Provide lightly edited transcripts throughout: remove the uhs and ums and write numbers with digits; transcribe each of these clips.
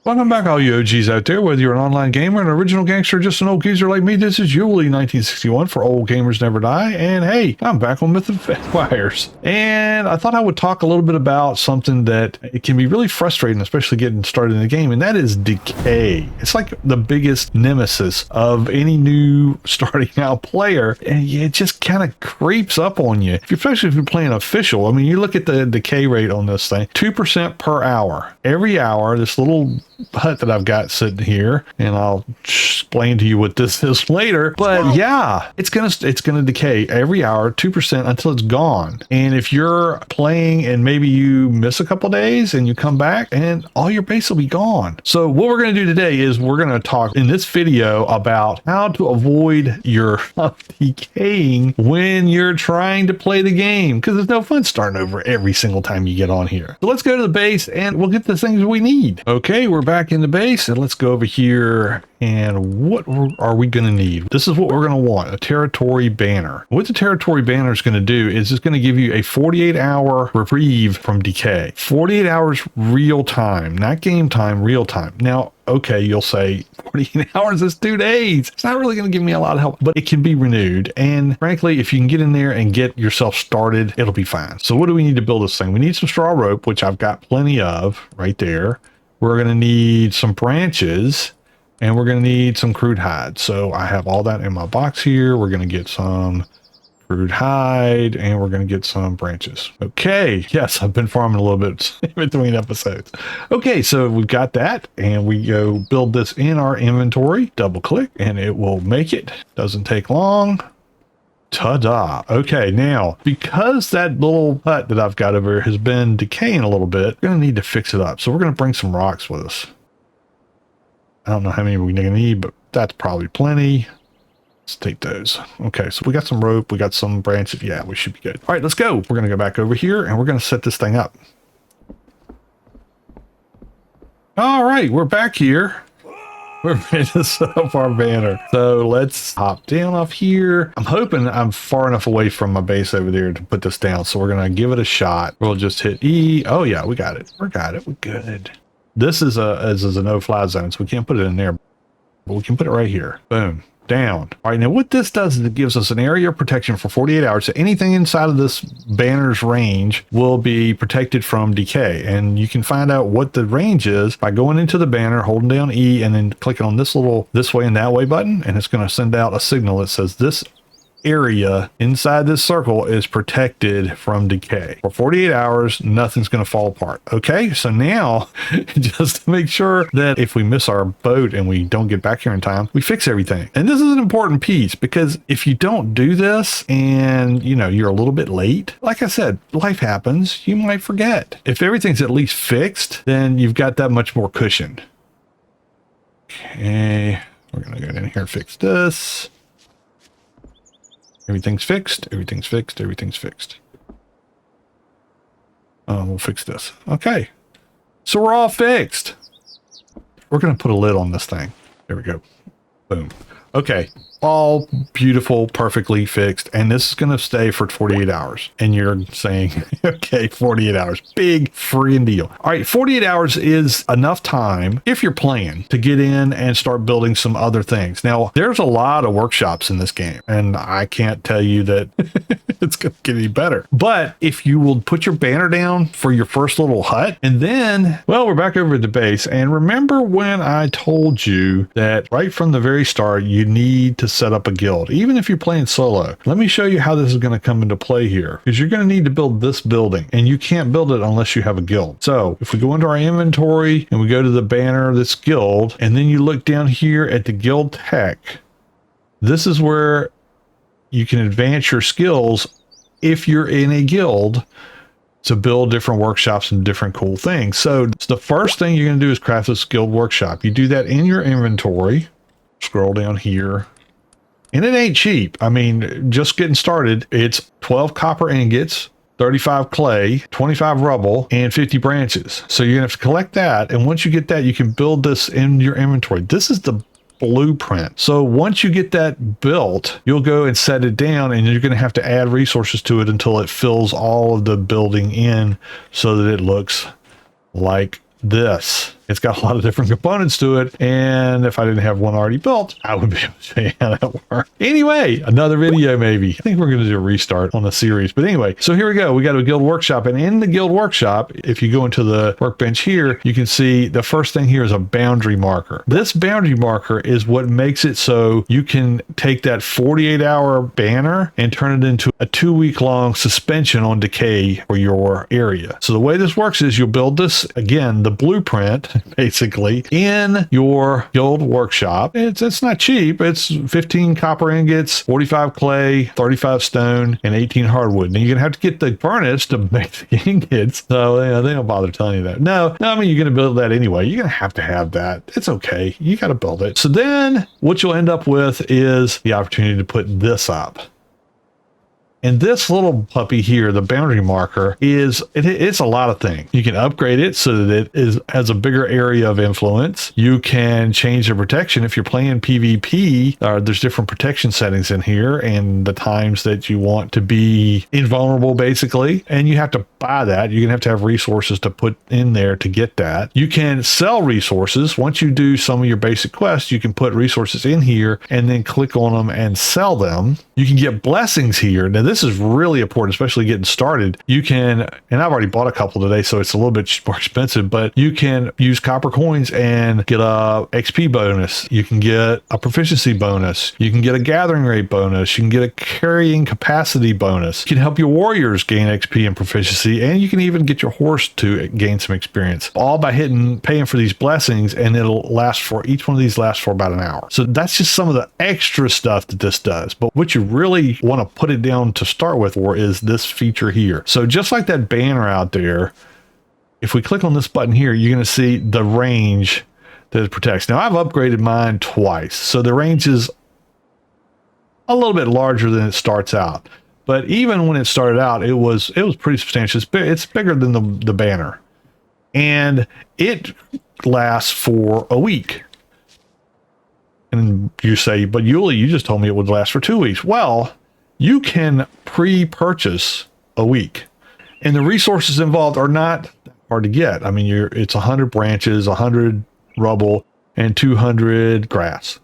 Welcome back, all you OGs out there. Whether you're an online gamer, an original gangster, or just an old geezer like me, this is Julie 1961 for Old Gamers Never Die. And hey, I'm back on Myth of Vampires. And I thought I would talk a little bit about something that it can be really frustrating, especially getting started in the game, and that is Decay. It's like the biggest nemesis of any new starting out player, and it just kind of creeps up on you, especially if you're playing official. I mean, you look at the decay rate on this thing, 2% per hour. Every hour, this little hut that I've got sitting here, and I'll explain to you what this is later, but yeah, it's gonna decay every hour 2% until it's gone. And if you're playing and maybe you miss a couple days and you come back, and all your base will be gone. So what we're going to do today is we're going to talk in this video about how to avoid your decaying when you're trying to play the game, because there's no fun starting over every single time you get on here. So let's go to the base and we'll get the things we need. Okay, we're back in the base, and let's go over here. And what are we going to need? This is what we're going to want: a territory banner. What the territory banner is going to do is it's going to give you a 48-hour reprieve from decay. 48 hours real time, not game time, real time. Now, okay, you'll say 48 hours is 2 days. It's not really going to give me a lot of help, but it can be renewed. And frankly, if you can get in there and get yourself started, it'll be fine. So what do we need to build this thing? We need some straw rope, which I've got plenty of right there. We're going to need some branches, and we're going to need some crude hide. So I have all that in my box here. We're going to get some crude hide, and we're going to get some branches. Okay. Yes, I've been farming a little bit in between episodes. Okay, so we've got that, and we go build this in our inventory. Double click, and it will make it. Doesn't take long. Ta-da. Okay, now, because that little hut that I've got over here has been decaying a little bit, we're going to need to fix it up. So we're going to bring some rocks with us. I don't know how many we're going to need, but that's probably plenty. Let's take those. Okay, so we got some rope, we got some branches. Yeah, we should be good. All right, let's go. We're going to go back over here, and we're going to set this thing up. All right, we're back here. We're ready to set up our banner. So let's hop down off here. I'm hoping I'm far enough away from my base over there to put this down. So we're going to give it a shot. We'll just hit E. Oh yeah, we got it. We got it. We're good. This is a no-fly zone, so we can't put it in there, but we can put it right here. Boom. Down. All right, now what this does is it gives us an area of protection for 48 hours. So anything inside of this banner's range will be protected from decay. And you can find out what the range is by going into the banner, holding down E, and then clicking on this little this way and that way button. And it's going to send out a signal that says this area inside this circle is protected from decay. For 48 hours, nothing's going to fall apart. Okay, so now just to make sure that if we miss our boat and we don't get back here in time, we fix everything. And this is an important piece, because if you don't do this and you're a little bit late, like I said, life happens, you might forget. If everything's at least fixed, then you've got that much more cushion. Okay, we're going to go in here and fix this. Everything's fixed. Everything's fixed. Everything's fixed. We'll fix this. Okay. So we're all fixed. We're going to put a lid on this thing. There we go. Boom. Okay. All beautiful, perfectly fixed. And this is going to stay for 48 hours. And you're saying, okay, 48 hours. Big freaking deal. All right. 48 hours is enough time, if you're playing, to get in and start building some other things. Now, there's a lot of workshops in this game, and I can't tell you that it's going to get any better. But if you will put your banner down for your first little hut, and then, well, we're back over at the base. And remember when I told you that right from the very start, you need to set up a guild, even if you're playing solo. Let me show you how this is going to come into play here, because you're going to need to build this building, and you can't build it unless you have a guild. So if we go into our inventory and we go to the banner, this guild, and then you look down here at the guild tech, this is where you can advance your skills if you're in a guild to build different workshops and different cool things. So the first thing you're going to do is craft this guild workshop. You do that in your inventory. Scroll down here, and it ain't cheap. I mean, just getting started, it's 12 copper ingots, 35 clay, 25 rubble, and 50 branches. So you're gonna have to collect that, and once you get that, you can build this in your inventory. This is the blueprint. So once you get that built, you'll go and set it down, and you're going to have to add resources to it until it fills all of the building in so that it looks like this. It's got a lot of different components to it. And if I didn't have one already built, I would be able to show you how that works. Anyway, another video maybe. I think we're going to do a restart on the series. But anyway, so here we go. We got a guild workshop. And in the guild workshop, if you go into the workbench here, you can see the first thing here is a boundary marker. This boundary marker is what makes it so you can take that 48-hour banner and turn it into a 2-week-long suspension on Decay for your area. So the way this works is you'll build this, again, the blueprint, basically, in your guild workshop. It's not cheap. It's 15 copper ingots, 45 clay, 35 stone, and 18 hardwood. And you're going to have to get the furnace to make the ingots. So they don't bother telling you that. No, I mean, you're going to build that anyway. You're going to have that. It's okay. You got to build it. So then what you'll end up with is the opportunity to put this up. And this little puppy here, the boundary marker, it's a lot of things. You can upgrade it so that it has a bigger area of influence. You can change the protection. If you're playing PvP, there's different protection settings in here and the times that you want to be invulnerable, basically. And you have to buy that. You're going to have resources to put in there to get that. You can sell resources. Once you do some of your basic quests, you can put resources in here and then click on them and sell them. You can get blessings here. Now, this is really important, especially getting started. You can, and I've already bought a couple today, so it's a little bit more expensive, but you can use copper coins and get a XP bonus. You can get a proficiency bonus. You can get a gathering rate bonus. You can get a carrying capacity bonus. You can help your warriors gain XP and proficiency, and you can even get your horse to gain some experience, all by paying for these blessings, and each one of these lasts for about an hour. So that's just some of the extra stuff that this does. But what you really want to put it down to start with is this feature here. So just like that banner out there, if we click on this button here, you're going to see the range that it protects. Now I've upgraded mine twice, so the range is a little bit larger than it starts out. But even when it started out, it was pretty substantial. It's bigger than the banner, and it lasts for a week. And you say, but Yuli, you just told me it would last for 2 weeks. Well, you can pre-purchase a week, and the resources involved are not hard to get. I mean, it's 100 branches, 100 rubble, and 200 grass.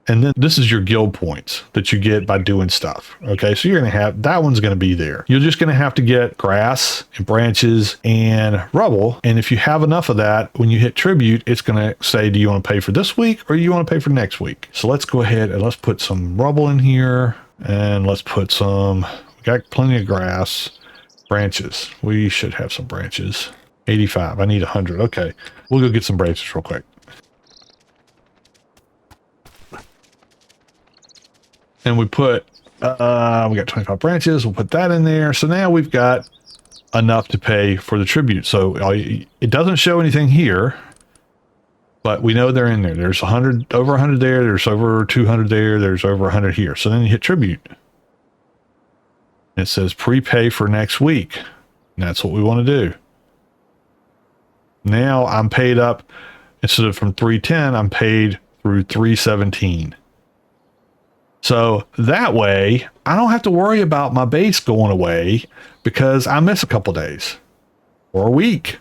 And then this is your guild points that you get by doing stuff. Okay, so you're going to have, that one's going to be there. You're just going to have to get grass and branches and rubble. And if you have enough of that, when you hit tribute, it's going to say, do you want to pay for this week or do you want to pay for next week? So let's go ahead and let's put some rubble in here. And let's put we got plenty of grass, branches. We should have some branches. 85. I need 100. Okay. We'll go get some branches real quick. And we put, we got 25 branches. We'll put that in there. So now we've got enough to pay for the tribute. So it doesn't show anything here, but we know they're in there. There's over 100 there. There's over 200 there. There's over 100 here. So then you hit tribute. It says prepay for next week. And that's what we want to do. Now I'm paid up, instead of from 310, I'm paid through 317. So that way I don't have to worry about my base going away because I miss a couple days or a week.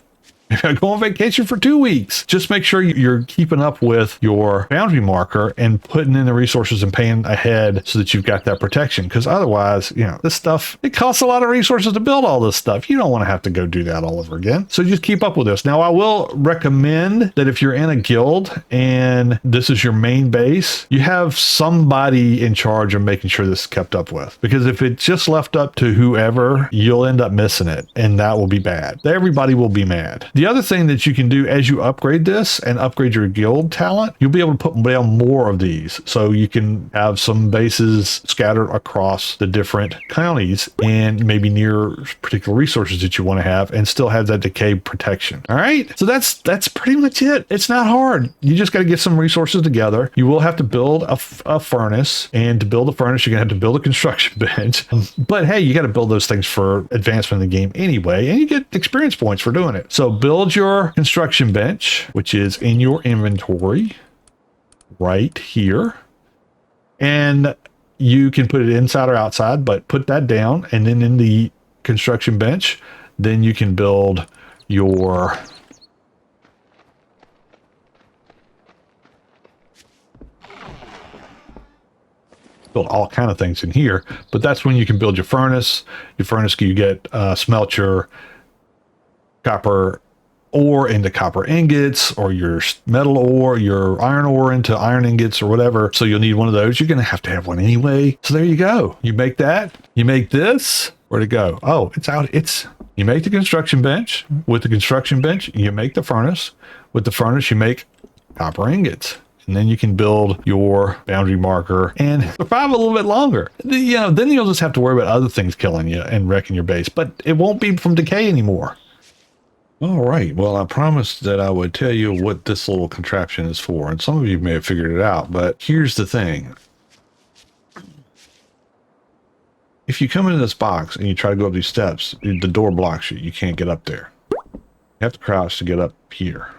If I go on vacation for 2 weeks, just make sure you're keeping up with your boundary marker and putting in the resources and paying ahead so that you've got that protection. Because otherwise, this stuff, it costs a lot of resources to build all this stuff. You don't want to have to go do that all over again. So just keep up with this. Now, I will recommend that if you're in a guild and this is your main base, you have somebody in charge of making sure this is kept up with. Because if it's just left up to whoever, you'll end up missing it, and that will be bad. Everybody will be mad. The other thing that you can do as you upgrade this and upgrade your guild talent, you'll be able to put down more of these. So you can have some bases scattered across the different counties and maybe near particular resources that you want to have and still have that decay protection. All right. So that's pretty much it. It's not hard. You just got to get some resources together. You will have to build a furnace, and to build a furnace, you're going to have to build a construction bench. But hey, you got to build those things for advancement in the game anyway, and you get experience points for doing it. So build your construction bench, which is in your inventory right here, and you can put it inside or outside, but put that down, and then in the construction bench, then you can build your build all kind of things in here, but that's when you can build your furnace. Your furnace, you get smelt your copper ore into copper ingots, or your metal ore, your iron ore into iron ingots, or whatever. So you'll need one of those. You're going to have one anyway. So there you go. You make that. You make this. Where'd it go? Oh, it's out. You make the construction bench. With the construction bench, you make the furnace. With the furnace, you make copper ingots. And then you can build your boundary marker and survive a little bit longer. You know, then you'll just have to worry about other things killing you and wrecking your base, but it won't be from decay anymore. All right, well, I promised that I would tell you what this little contraption is for, and some of you may have figured it out, but here's the thing. If you come into this box and you try to go up these steps, the door blocks you. You can't get up there. You have to crouch to get up here.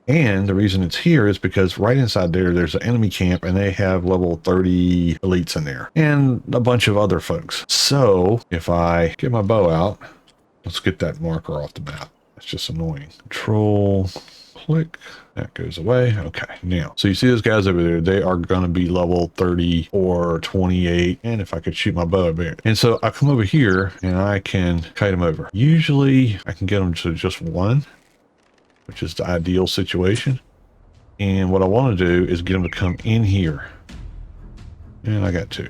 And the reason it's here is because right inside there's an enemy camp, and they have level 30 elites in there and a bunch of other folks. So if I get my bow out, let's get that marker off the map. That's just annoying. Control, click, that goes away. Okay, now, so you see those guys over there, they are going to be level 30 or 28. And if I could shoot my bow a bit. And so I come over here and I can kite them over. Usually I can get them to just one, which is the ideal situation. And what I want to do is get them to come in here. And I got two.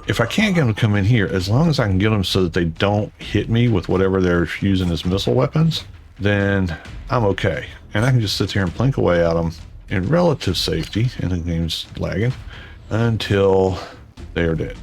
If I can't get them to come in here, as long as I can get them so that they don't hit me with whatever they're using as missile weapons, then I'm okay. And I can just sit here and plink away at them in relative safety, and the game's lagging, until they are dead.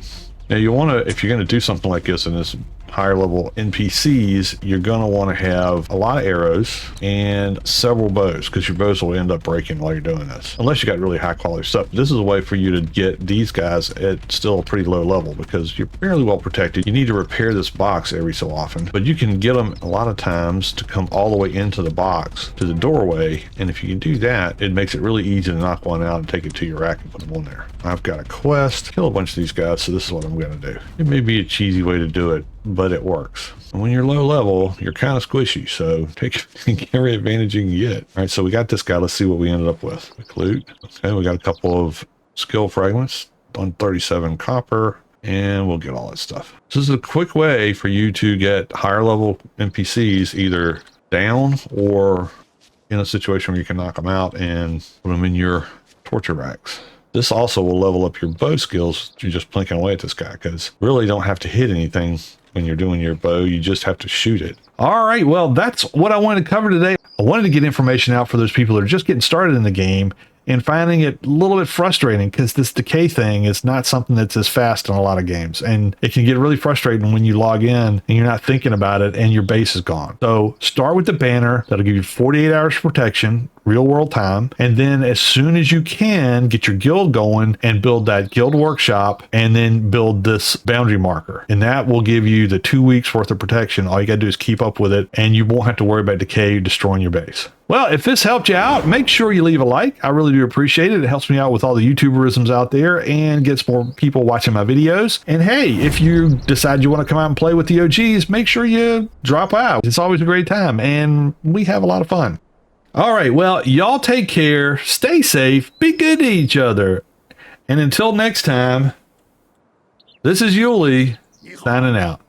Now you want to, if you're going to do something like this in this higher level NPCs, you're going to want to have a lot of arrows and several bows, because your bows will end up breaking while you're doing this, unless you got really high quality stuff. This is a way for you to get these guys at still a pretty low level, because you're fairly well protected. You need to repair this box every so often, but you can get them a lot of times to come all the way into the box to the doorway, and if you can do that, it makes it really easy to knock one out and take it to your rack and put them on there. I've got a quest, kill a bunch of these guys, so this is what I'm going to do. It may be a cheesy way to do it, but it works. And when you're low level, you're kind of squishy, so take every advantage you can get. All right, so we got this guy. Let's see what we ended up with. Quick loot. Okay, we got a couple of skill fragments on 37 copper, and we'll get all that stuff. So this is a quick way for you to get higher level NPCs either down or in a situation where you can knock them out and put them in your torture racks. This also will level up your bow skills. You're just plinking away at this guy, because really don't have to hit anything when you're doing your bow. You just have to shoot it. All right, well, that's what I wanted to cover today. I wanted to get information out for those people that are just getting started in the game and finding it a little bit frustrating, because this decay thing is not something that's as fast in a lot of games, and it can get really frustrating when you log in and you're not thinking about it and your base is gone. So start with the banner. That'll give you 48 hours protection, real world time, and then as soon as you can, get your guild going and build that guild workshop, and then build this boundary marker, and that will give you the 2 weeks worth of protection. All you gotta do is keep up with it, and you won't have to worry about decay destroying your base. Well, if this helped you out, make sure you leave a like. I really do appreciate it. It helps me out with all the YouTuberisms out there and gets more people watching my videos. And hey, if you decide you want to come out and play with the OGs, make sure you drop out. It's always a great time, and we have a lot of fun. All right, well, y'all take care, stay safe, be good to each other. And until next time, this is Yuli signing out.